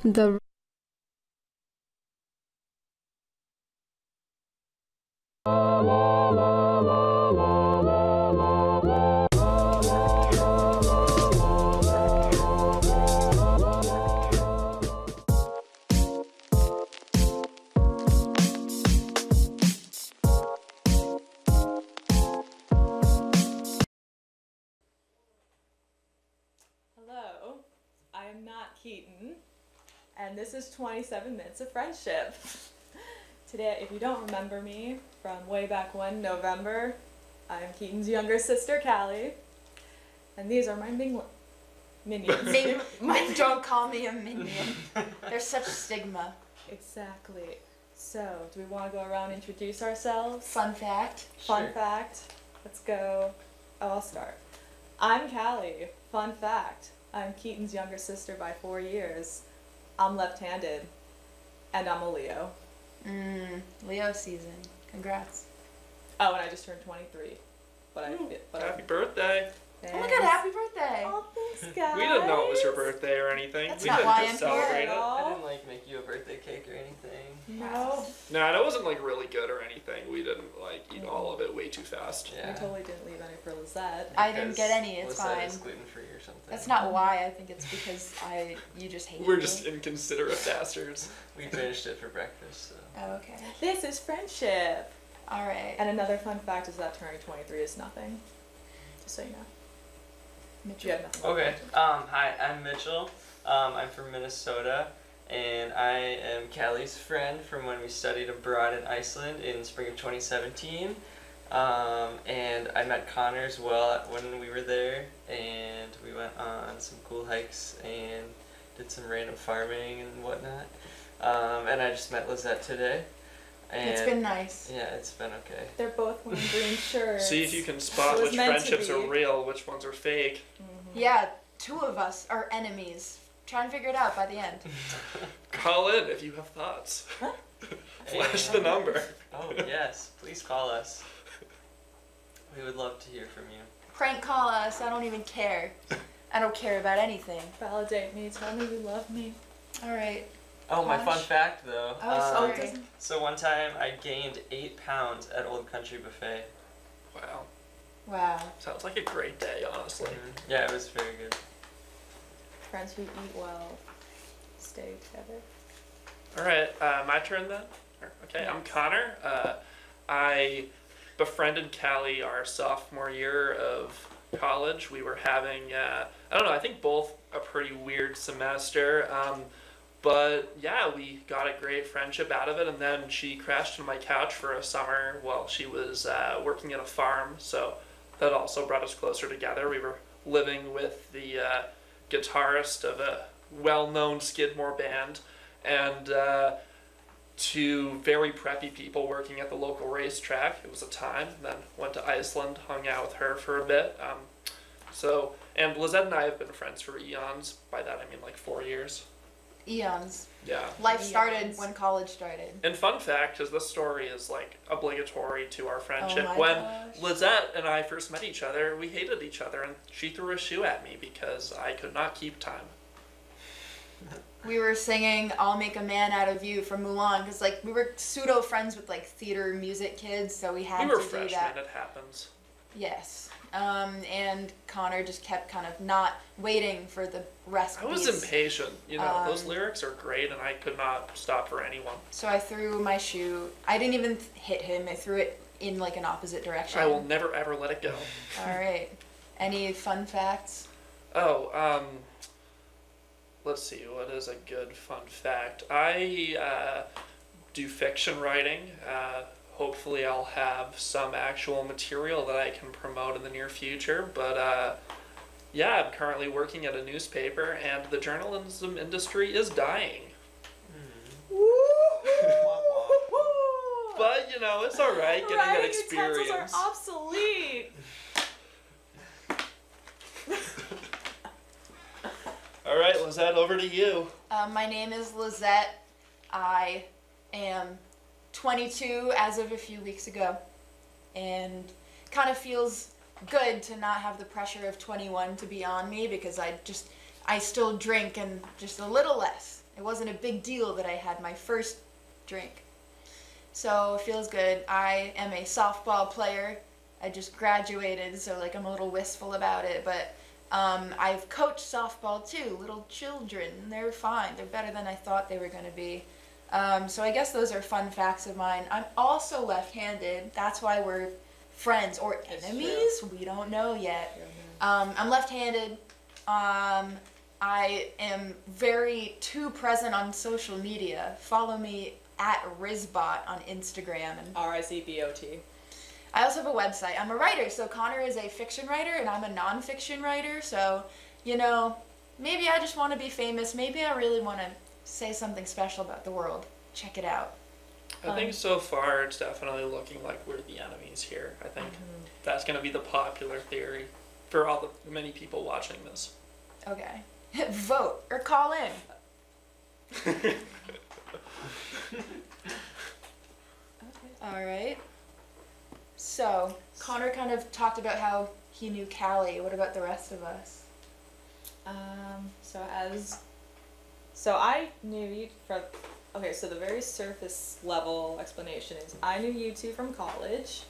The Hello, I am not Keaton, and this is 27 Minutes of Friendship. Today, if you don't remember me from way back when, November, I'm Keaton's younger sister, Kalle, and these are my minions. Don't call me a minion. There's such stigma. Exactly. So, do we want to go around and introduce ourselves? Fun fact. Fun fact. Let's go. Oh, I'll start. I'm Kalle. Fun fact. I'm Keaton's younger sister by 4 years. I'm left-handed. And I'm a Leo. Leo season. Congrats. Oh, and I just turned 23. Happy birthday. Oh my god, happy birthday! Oh, thanks, guys. We didn't know it was your birthday or anything. That's we not didn't why just I'm here celebrate at it. all. I didn't like make you a birthday cake or anything. No. No, that wasn't like really good or anything. We didn't like eat all of it way too fast. Yeah. I totally didn't leave any for Lizette. I didn't get any, it's Lizette fine. is gluten-free or something. That's not why, I think it's because you just hate We're me. just inconsiderate bastards. We finished it for breakfast, so. Oh, okay. This is friendship. Alright. And another fun fact is that turning 23 is nothing. Just so you know. Mitchell. You have nothing. Okay, hi, I'm Mitchell. I'm from Minnesota, and I am Callie's friend from when we studied abroad in Iceland in spring of 2017. And I met Connor as well when we were there, and we went on some cool hikes and did some random farming and whatnot. And I just met Lizette today. And It's been nice. Yeah, it's been okay. They're both wearing green shirts. See if you can spot It was which meant to friendships be. are real, which ones are fake. Yeah, two of us are enemies. Try and figure it out by the end. Call in if you have thoughts. Flash the number. Oh, yes. Please call us. We would love to hear from you. Prank call us, I don't even care. I don't care about anything. Validate me. Tell me you love me. Alright. Oh, my fun Gosh. fact, though. Oh, sorry. So one time I gained 8 pounds at Old Country Buffet. Wow. Wow. Sounds like a great day, honestly. Yeah, it was very good. Friends who eat well stay together. Alright, my turn then? Okay, I'm Connor. I befriended Kalle our sophomore year of college. We were having, I don't know, I think both a pretty weird semester. But yeah, we got a great friendship out of it, and then she crashed on my couch for a summer while she was working at a farm, so that also brought us closer together. We were living with the guitarist of a well-known Skidmore band, and two very preppy people working at the local racetrack. It was a time. Then went to Iceland, hung out with her for a bit. And Lizette and I have been friends for eons. By that I mean like 4 years. Eons. Yeah. Life started when college started. And fun fact, because this story is like obligatory to our friendship. Oh my when gosh. Lizette and I first met each other, we hated each other, and she threw a shoe at me because I could not keep time. We were singing "I'll Make a Man Out of You" from Mulan because like we were pseudo friends with like theater music kids, so we had We were to do freshmen, that. it happens. Yes. And Connor just kept kind of not waiting for the recipes. I was impatient, you know, those Um, lyrics are great, and I could not stop for anyone. So I threw my shoe. I didn't even hit him. I threw it in like an opposite direction. I will never ever let it go. All right. Any fun facts? Oh, let's see, what is a good fun fact? I do fiction writing. Hopefully I'll have some actual material that I can promote in the near future, but yeah, I'm currently working at a newspaper, and the journalism industry is dying. But, you know, it's alright getting that Writing experience. utensils are obsolete. Alright, Lizette, over to you. My name is Lizette. I am 22 as of a few weeks ago, and kind of feels good to not have the pressure of 21 to be on me because I still drink and just a little less. It wasn't a big deal that I had my first drink. So it feels good. I am a softball player. I just graduated, so like I'm a little wistful about it, but I've coached softball too, little children. They're fine. They're better than I thought they were going to be. So I guess those are fun facts of mine. I'm also left-handed. That's why we're friends or enemies. We don't know yet. I'm left-handed. I am very too present on social media. Follow me at Rizbot on Instagram. And RIZBOT. I also have a website. I'm a writer, so Connor is a fiction writer and I'm a non-fiction writer. So, you know, maybe I just want to be famous. Maybe I really want to say something special about the world. Check it out. I think so far it's definitely looking like we're the enemies here. I think that's going to be the popular theory for all the many people watching this. Okay. Vote or call in. Okay. All right. So, Connor kind of talked about how he knew Kalle. What about the rest of us? So I knew you from, okay, so the very surface level explanation is I knew you two from college,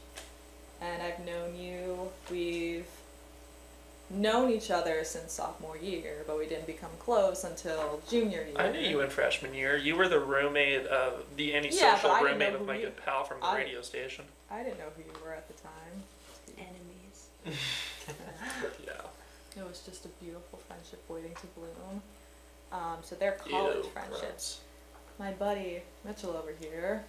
and I've known you, we've known each other since sophomore year, but we didn't become close until junior year. I knew you in freshman year. You were the roommate of the antisocial roommate of my good pal from the radio station. I didn't know who you were at the time. Enemies. Yeah. It was just a beautiful friendship waiting to bloom. So they're college friendships. Gross. My buddy Mitchell over here.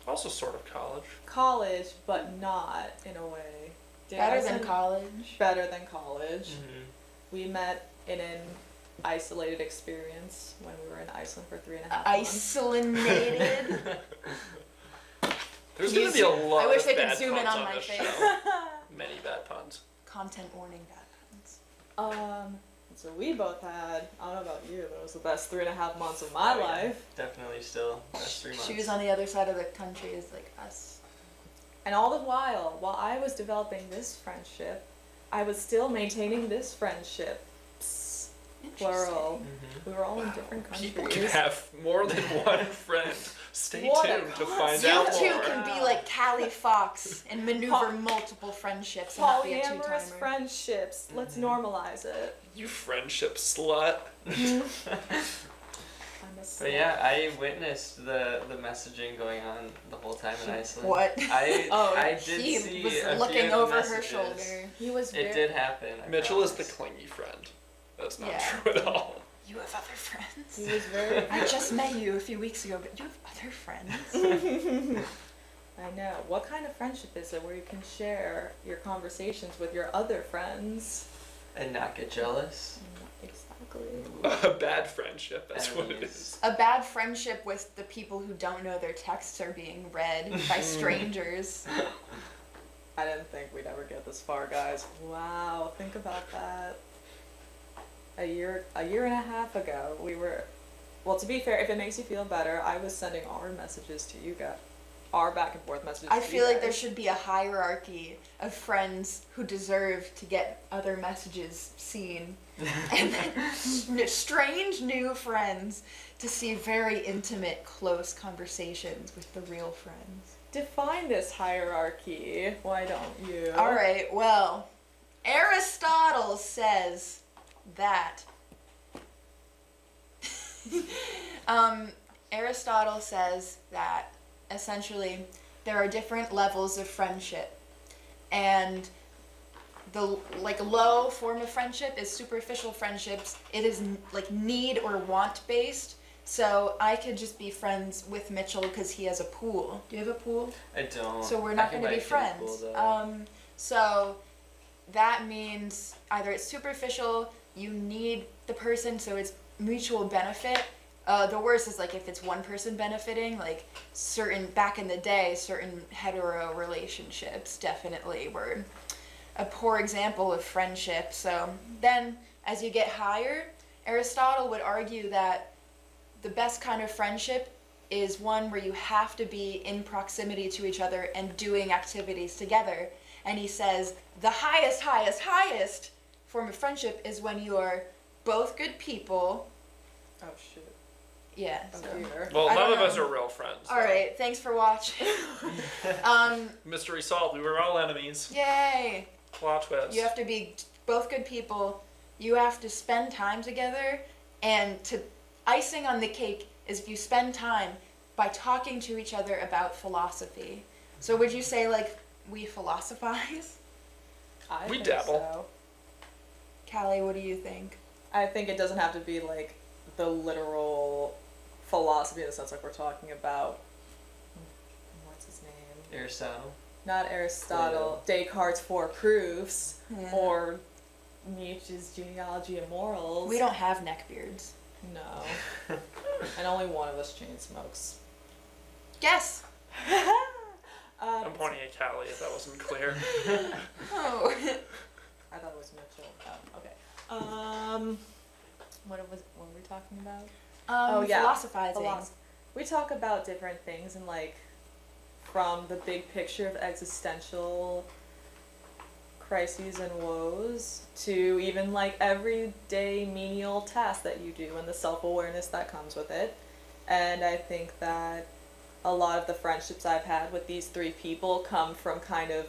Also sort of college. College, but not in a way. Better than college. Better than college. Mm-hmm. We met in an isolated experience when we were in Iceland for 3.5 months. Isolated. There's going to be a lot I wish of they bad could zoom in puns on my this face. show. Many bad puns. Content warning, bad puns. So we both had, I don't know about you, but it was the best 3.5 months of my life. Definitely still. That's 3 months. She was on the other side of the country as like us. And all the while I was developing this friendship, I was still maintaining this friendship. Psst, plural. Mm-hmm. We were all in different countries. People can have more than one friend. Stay What a tuned to find You out two more. can be like Kalle Fox and maneuver multiple friendships and not be a Polyamorous two-timer. friendships. Let's normalize it. You friendship slut. But yeah, I witnessed the messaging going on the whole time in Iceland. What? I did he see was a looking few of the over her messages. shoulder. He was It did happen. I Mitchell is the promise. clingy friend. That's not Yeah. true at all. You have other friends? He was very. I just met you a few weeks ago, but you have other friends? I know. What kind of friendship is it where you can share your conversations with your other friends? And not get jealous. Exactly. A bad friendship, that's what it is. A bad friendship with the people who don't know their texts are being read by strangers. I didn't think we'd ever get this far, guys. Wow, think about that. A year and a half ago, we were, well, to be fair, if it makes you feel better, I was sending our messages to you guys. Our back and forth messages I to feel you like there guys. should be a hierarchy of friends who deserve to get other messages seen. And then strange new friends to see very intimate, close conversations with the real friends. Define this hierarchy. Why don't you? Alright, well, Aristotle says that Aristotle says that essentially there are different levels of friendship, and the low form of friendship is superficial friendships. It is like need or want based. So I could just be friends with Mitchell because he has a pool. Do you have a pool? I don't. So we're I not can going to be buy a kid's friends. pool, though. So that means either it's superficial, you need the person, so it's mutual benefit. The worst is like if it's one person benefiting, like back in the day, certain hetero relationships definitely were a poor example of friendship. So then as you get higher, Aristotle would argue that the best kind of friendship is one where you have to be in proximity to each other and doing activities together. And he says the highest form of friendship is when you are both good people. Oh shit. Yeah. Oh, So. dear. Well, I none don't of us know. are real friends. All right. Thanks for watching. Mystery solved. We were all enemies. Yay. Plot twist. You have to be both good people. You have to spend time together, and icing on the cake is if you spend time by talking to each other about philosophy. So would you say like we philosophize? I We think dabble. so. Callie, what do you think? I think it doesn't have to be like the literal philosophy in the sense like we're talking about. What's his name? Aristotle. Not Aristotle. Descartes' Four Proofs or Nietzsche's Genealogy of Morals. We don't have neckbeards. No. And only one of us chain smokes. Yes. I'm pointing at Callie if that wasn't clear. Oh. I thought it was Mitchell. Oh, okay. What were we talking about? Philosophizing. We talk about different things and like from the big picture of existential crises and woes to even like everyday menial tasks that you do and the self-awareness that comes with it. And I think that a lot of the friendships I've had with these three people come from kind of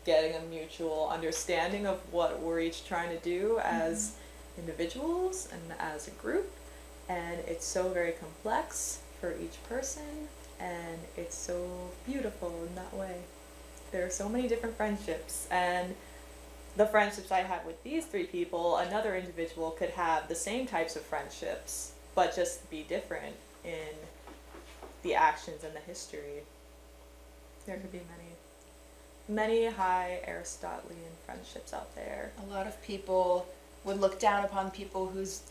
getting a mutual understanding of what we're each trying to do as individuals and as a group. And it's so very complex for each person, and it's so beautiful in that way. There are so many different friendships, and the friendships I had with these three people, another individual could have the same types of friendships, but just be different in the actions and the history. There could be many high Aristotelian friendships out there. A lot of people would look down upon people whose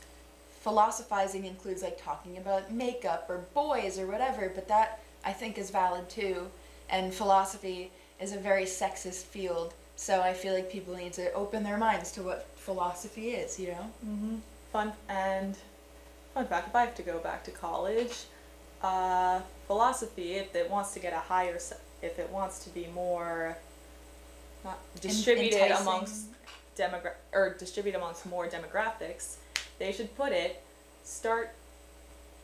philosophizing includes like talking about makeup or boys or whatever, but that I think is valid too. And philosophy is a very sexist field, so I feel like people need to open their minds to what philosophy is, you know? Mm-hmm. Fun fact, if I have to go back to college, philosophy, if it wants to get a higher, if it wants to be more, not distributed enticing. amongst distribute amongst more demographics, they should start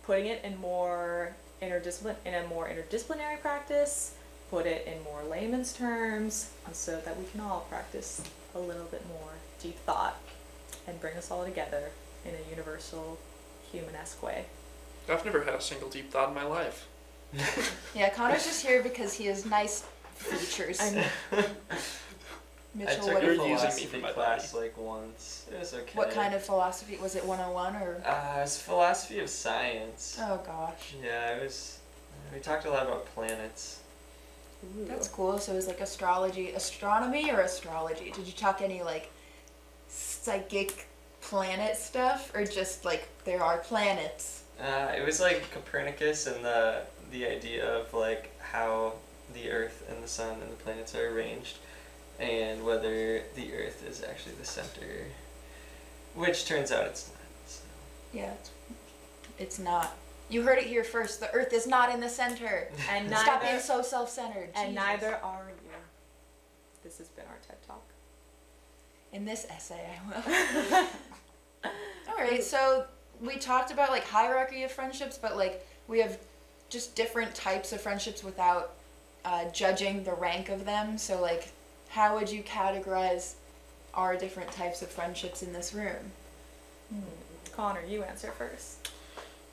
putting it in a more interdisciplinary practice, put it in more layman's terms, so that we can all practice a little bit more deep thought and bring us all together in a universal, human-esque way. I've never had a single deep thought in my life. Yeah, Connor's just here because he has nice features. I know. I Mitchell, took what, a You're using me philosophy for my class like once. It was okay. what kind of philosophy? Was it 101 or? It's philosophy of science. Oh gosh. Yeah, it was. We talked a lot about planets. Ooh. That's cool. So it was like astronomy or astrology? Did you talk any like psychic planet stuff or just like there are planets? It was like Copernicus and the idea of like how the Earth and the Sun and the planets are arranged, and whether the Earth is actually the center, which turns out it's not. So. Yeah, it's not. You heard it here first. The Earth is not in the center. And Stop being neither, so self-centered. and Jesus. neither are you. This has been our TED Talk. In this essay, I will. All right, so we talked about like hierarchy of friendships, but like we have just different types of friendships without judging the rank of them. So like, how would you categorize our different types of friendships in this room? Connor, you answer first.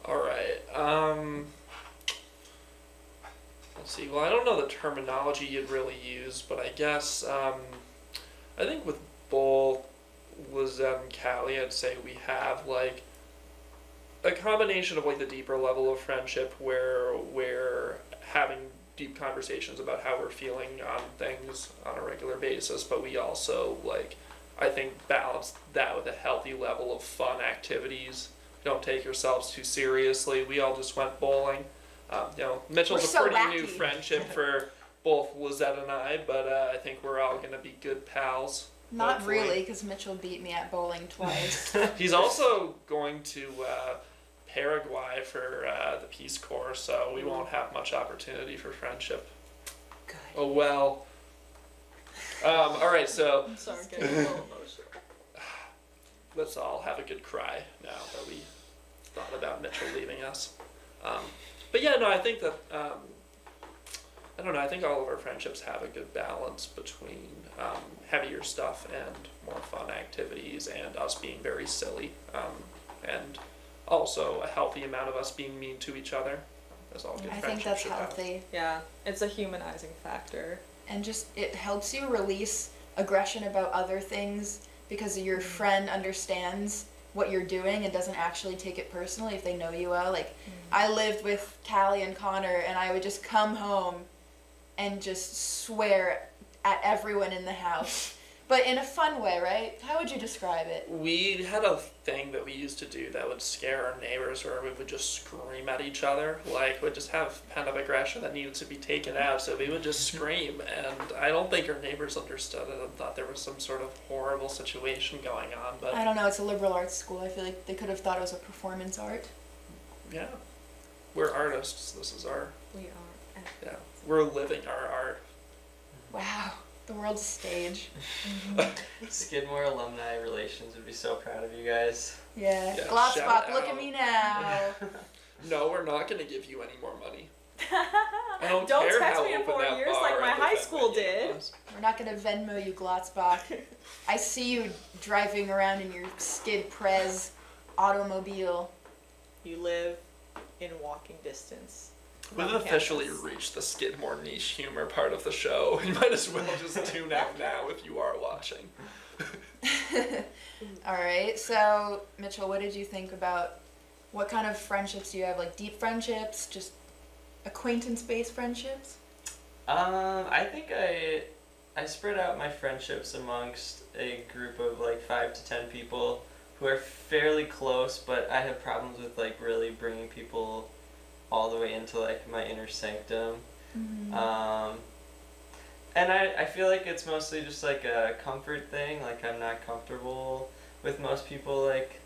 All right. Let's see. Well, I don't know the terminology you'd really use, but I guess I think with both Lizette and Callie, I'd say we have like a combination of like the deeper level of friendship where we're having deep conversations about how we're feeling on things on a regular basis, but we also like I think balance that with a healthy level of fun activities. Don't take yourselves too seriously. We all just went bowling. Mitchell's We're a so pretty new wacky. friendship for both Lizette and I, but I think we're all gonna be good pals. Not hopefully. really, because Mitchell beat me at bowling twice. He's also going to Paraguay for the Peace Corps, so we won't have much opportunity for friendship. Good. Oh well. All right, so I'm sorry, I'm getting a little emotional. let's all have a good cry now that we thought about Mitchell leaving us. But yeah, no, I think that, I don't know, I think all of our friendships have a good balance between heavier stuff and more fun activities and us being very silly, and also a healthy amount of us being mean to each other. That's all good I friendships think that's should have. healthy. Yeah, it's a humanizing factor. And just, it helps you release aggression about other things because your friend understands what you're doing and doesn't actually take it personally if they know you well. Like, I lived with Kalle and Connor, and I would just come home and just swear at everyone in the house. But in a fun way, right? How would you describe it? We had a thing that we used to do that would scare our neighbors where we would just scream at each other. Like, we'd just have pent-up aggression that needed to be taken out, so we would just scream. And I don't think our neighbors understood it and thought there was some sort of horrible situation going on, but I don't know, it's a liberal arts school. I feel like they could have thought it was a performance art. yeah. We're artists. This is our, We are. yeah. We're living our art. Wow, the world's a stage. Skidmore alumni relations would be so proud of you guys. Yeah. Yeah, Glotzbach, shout look out. at me now. No, we're not going to give you any more money. I don't Don't care text how me in open 4 that years bar like my at the high Fed school venue did. was. We're not gonna Venmo you, Glotzbach. I see you driving around in your Skid Prez automobile. You live in walking distance. We've from officially campus. reached the Skidmore niche humor part of the show. You might as well just tune out now if you are watching. Alright, so Mitchell, what did you think about what kind of friendships do you have? Like deep friendships, just acquaintance-based friendships? I think I spread out my friendships amongst a group of like 5 to 10 people who are fairly close, but I have problems with like really bringing people all the way into like my inner sanctum. And I feel like it's mostly just like a comfort thing. Like, I'm not comfortable with most people like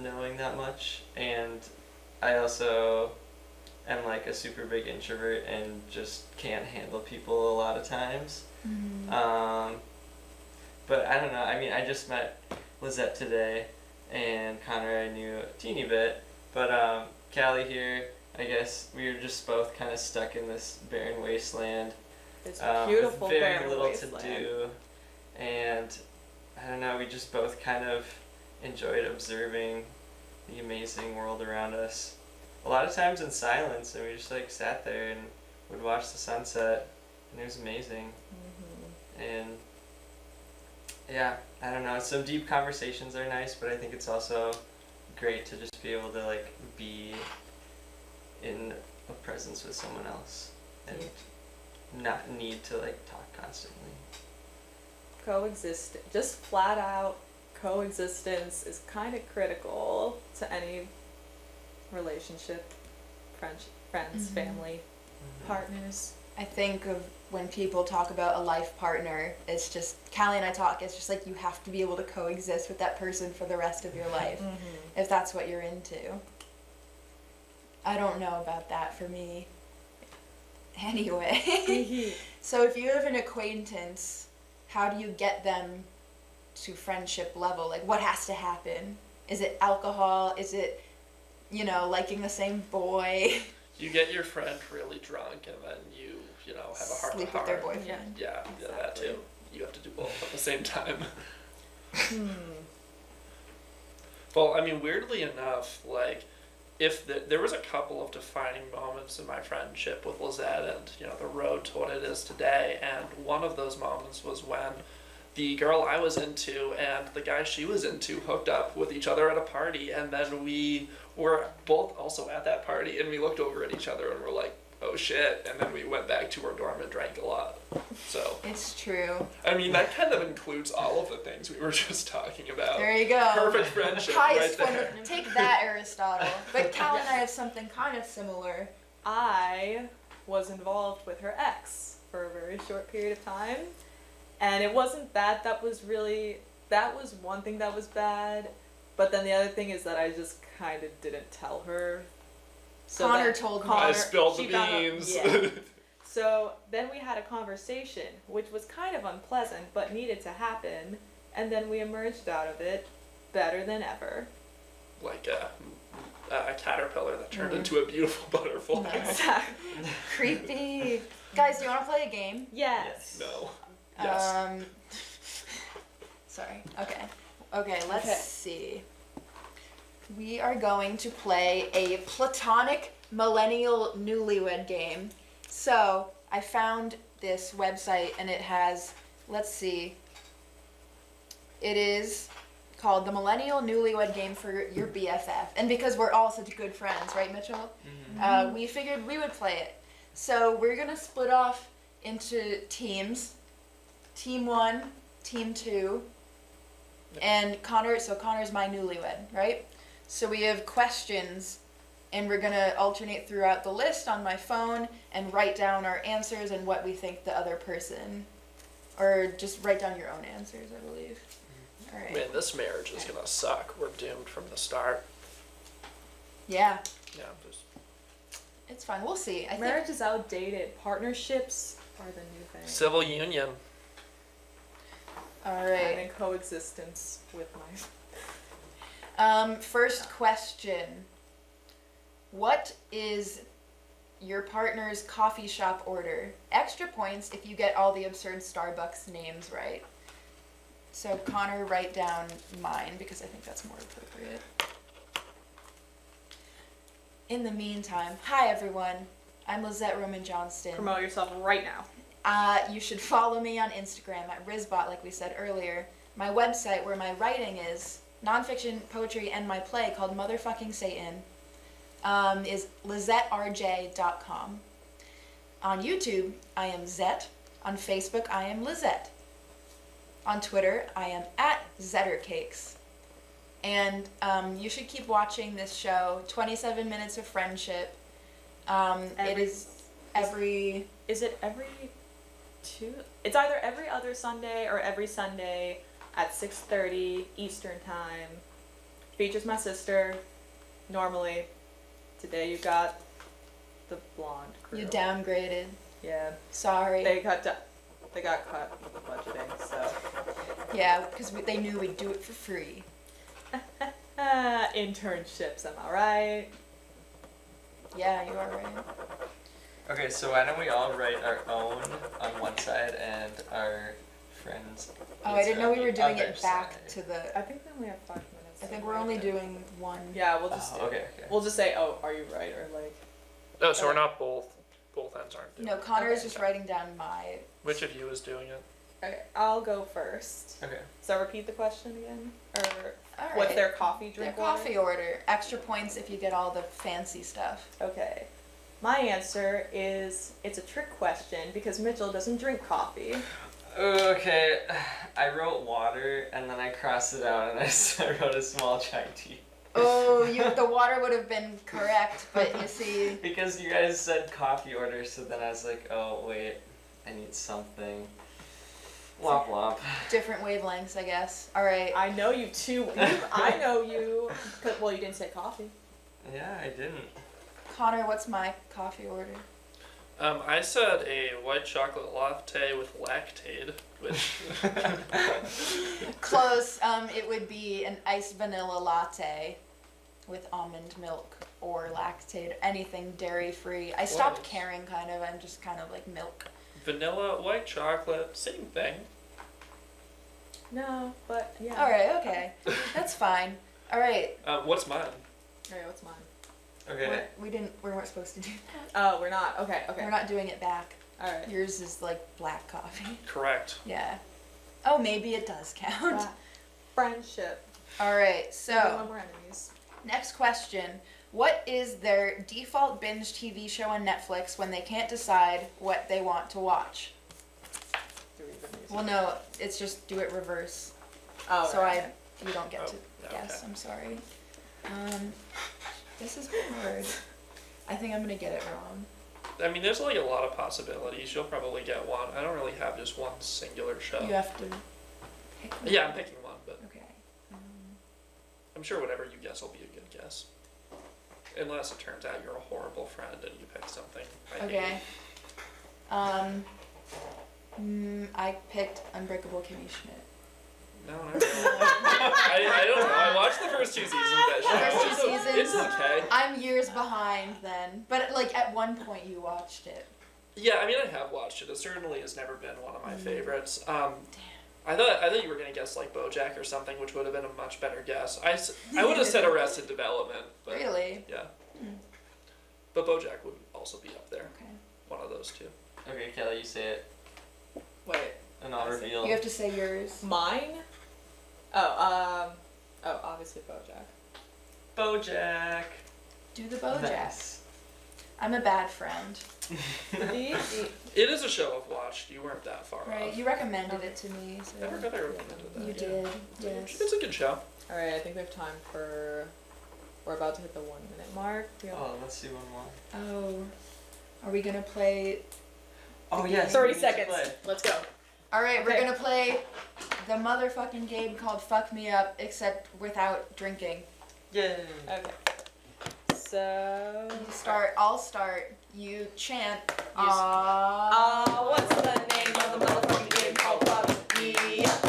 knowing that much, and I also am like a super big introvert and just can't handle people a lot of times. But I don't know, I mean, I just met Lizette today, and Connor I knew a teeny bit, but Kalle here, I guess we were just both kind of stuck in this barren wasteland. It's a beautiful with very barren little wasteland. to do, and I don't know, we just both kind of enjoyed observing the amazing world around us. A lot of times in silence, and we just like sat there and would watch the sunset, and it was amazing. And yeah, I don't know, some deep conversations are nice, but I think it's also great to just be able to like be in a presence with someone else and not need to like talk constantly. Just flat out coexistence is kind of critical to any relationship, friends, family, partners. I think of when people talk about a life partner, it's just, Kalle and I talk, it's just like you have to be able to coexist with that person for the rest of your life, if that's what you're into. I don't know about that for me. Anyway, so if you have an acquaintance, how do you get them to friendship level? Like, what has to happen? Is it alcohol? Is it, you know, liking the same boy? You get your friend really drunk, and then you know, have a heart to Sleep heart. with their boyfriend. Yeah, that too. You have to do both at the same time. Well, I mean, weirdly enough, like, if there was a couple of defining moments in my friendship with Lizette and, you know, the road to what it is today, and one of those moments was when the girl I was into and the guy she was into hooked up with each other at a party, and then we were both also at that party, and we looked over at each other and were like, oh shit, and then we went back to our dorm and drank a lot. So It's true. I mean, that kind of includes all of the things we were just talking about. There you go. Perfect friendship Highest right form there. of, take that, Aristotle. But Kalle and I have something kind of similar. I was involved with her ex for a very short period of time, and it wasn't bad. That was one thing that was bad, but then the other thing is that I just kind of didn't tell her. So Connor that told me. I spilled the she found out- beans. yeah. So then we had a conversation, which was kind of unpleasant, but needed to happen, and then we emerged out of it better than ever. like a caterpillar that turned into a beautiful butterfly. Exactly. Creepy. Guys, do you want to play a game? Yes. No. Yes. Sorry. Okay, let's Okay. see. We are going to play a platonic millennial newlywed game. So, I found this website and it has, let's see, it is called the Millennial Newlywed Game for Your BFF. And because we're all such good friends, right, Mitchell? Mm-hmm. We figured we would play it. So we're going to split off into teams. Team 1, Team 2, and Connor's my newlywed, right? So we have questions, and we're going to alternate throughout the list on my phone and write down our answers and what we think the other person, or just write down your own answers, I believe. All right. Man, this marriage is gonna suck. We're doomed from the start. Yeah, Yeah, just it's fine. We'll see. I think Marriage is outdated. Partnerships are the new thing. civil union. all I'm right. in coexistence with my. First question. What is your partner's coffee shop order? Extra points if you get all the absurd Starbucks names right. So Connor, write down mine because I think that's more appropriate. In the meantime, hi everyone. I'm Lizette Roman-Johnston. Promote yourself right now. You should follow me on Instagram at Rizbot, like we said earlier. My website, where my writing is, nonfiction, poetry, and my play called Motherfucking Satan, is lizetterj.com. On YouTube, I am Zet. On Facebook, I am Lizette. On Twitter, I am at Zettercakes. And you should keep watching this show, 27 Minutes of Friendship. It is every... Is it every two? It's either every other Sunday or every Sunday at 6:30 Eastern Time. Features my sister, normally. Today you got the blonde crew. You downgraded. Yeah. Sorry. They got cut with the budgeting, so. Yeah, because they knew we'd do it for free. Internships, am I right? Yeah, you are right. Okay, so why don't we all write our own on one side and our friends' Oh, I didn't know we were doing other it back side. to the... I think we only have 5 minutes. I think we're only doing one. Yeah, we'll just Oh, okay. we'll just say, oh, are you right? Or like. Oh, so we're not both ends aren't doing No, it. Connor is Okay. just writing down my... Which of you is doing it? Okay, I'll go first. Okay. So repeat the question again, or All right. what's their coffee Their drink? coffee order. Extra points if you get all the fancy stuff. Okay. My answer is it's a trick question because Mitchell doesn't drink coffee. Okay, I wrote water and then I crossed it out and I wrote a small chai tea. Oh, the water would have been correct, but you see... Because you guys said coffee order, so then I was like, oh wait, I need something. Womp womp. Different wavelengths, I guess. All right. I know you too. I know you. Well, you didn't say coffee. Yeah, I didn't. Connor, what's my coffee order? I said a white chocolate latte with lactate, which Close. It would be an iced vanilla latte with almond milk or lactate, anything dairy-free. I stopped Close. caring, kind of. I'm just kind of like milk. vanilla, white chocolate, same thing. No, but yeah. All right, okay. That's fine. All right. What's mine? Okay, what's mine? Okay. We weren't supposed to do that. Oh, we're not. Okay. We're not doing it back. All right. Yours is like black coffee. Correct. Yeah. Oh, maybe it does count. Friendship. All right, Even so when we're enemies. next question. What is their default binge TV show on Netflix when they can't decide what they want to watch? Do we even use Well, it? no, it's just do it reverse. Oh, So right. you don't get Oh, to yeah, guess. okay. I'm sorry. This is hard. I think I'm gonna get it wrong. I mean, there's like a lot of possibilities. You'll probably get one. I don't really have just one singular show. You have to pick one. Yeah, I'm picking one, but Okay. I'm sure whatever you guess will be a good guess. Unless it turns out you're a horrible friend and you pick something I hate. Okay. I picked Unbreakable Kimmy Schmidt. No, not really. I don't know. I watched the first 2 seasons of that First okay. I'm years behind then, but like at one point you watched it. Yeah, I mean, I have watched it. It certainly has never been one of my favorites. I thought you were gonna guess like BoJack or something, which would have been a much better guess. I would have said Arrested Development. But, Really? Yeah. But BoJack would also be up there. Okay. One of those two. Okay, Kelly, you say it, Wait. and I'll reveal. You have to say yours. Mine? Obviously BoJack. BoJack. Do the BoJack. Nice. I'm a bad friend. It is a show I've watched. You weren't that far Right, off. you recommended it to me. So. I forgot I recommended that. You yeah. did, yes. It's a good show. Alright, I think we have time for. We're about to hit the 1 minute mark. Oh, let's do one more. Oh, are we gonna play? Oh yes. 30 we need to seconds. play. Let's go. All right, we're Okay. gonna play the motherfucking game called Fuck Me Up, except without drinking. Yay. Okay. So. You start. I'll start. You chant. What's the name of the motherfucking game called Fuck Me Up?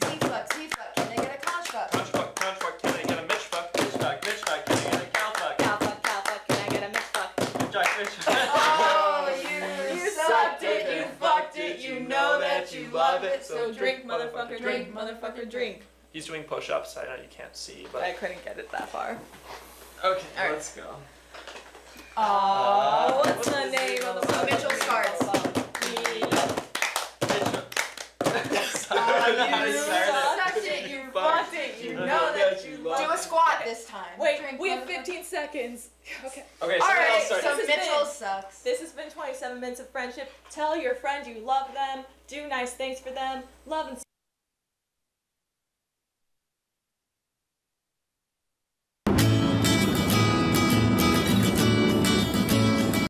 Z-fuck, Z-fuck. Can I get a conch fuck? Conch fuck, can I get a Mitch fuck? Bitch fuck, can I get a cow fuck? Cow fuck, can I get a Mitch fuck? Bitch fuck. Oh, you sucked it, you fucked it, you know that you love it, So drink, motherfucker, drink, motherfucker, drink. He's doing push-ups. I know you can't see, but I couldn't get it that far. Okay, All right. let's go. What's the name of the motherfucking Mitchell game starts. called Fuck Me Up? You sucked it, you fucked it, you know that you love it. Do a squat this time. Wait, Drink, we have motherfucker. 15 seconds. Okay. Okay, All so right, I'll start. so This has Mitchell been- sucks. This has been 27 minutes of friendship. Tell your friend you love them. Do nice things for them. Love and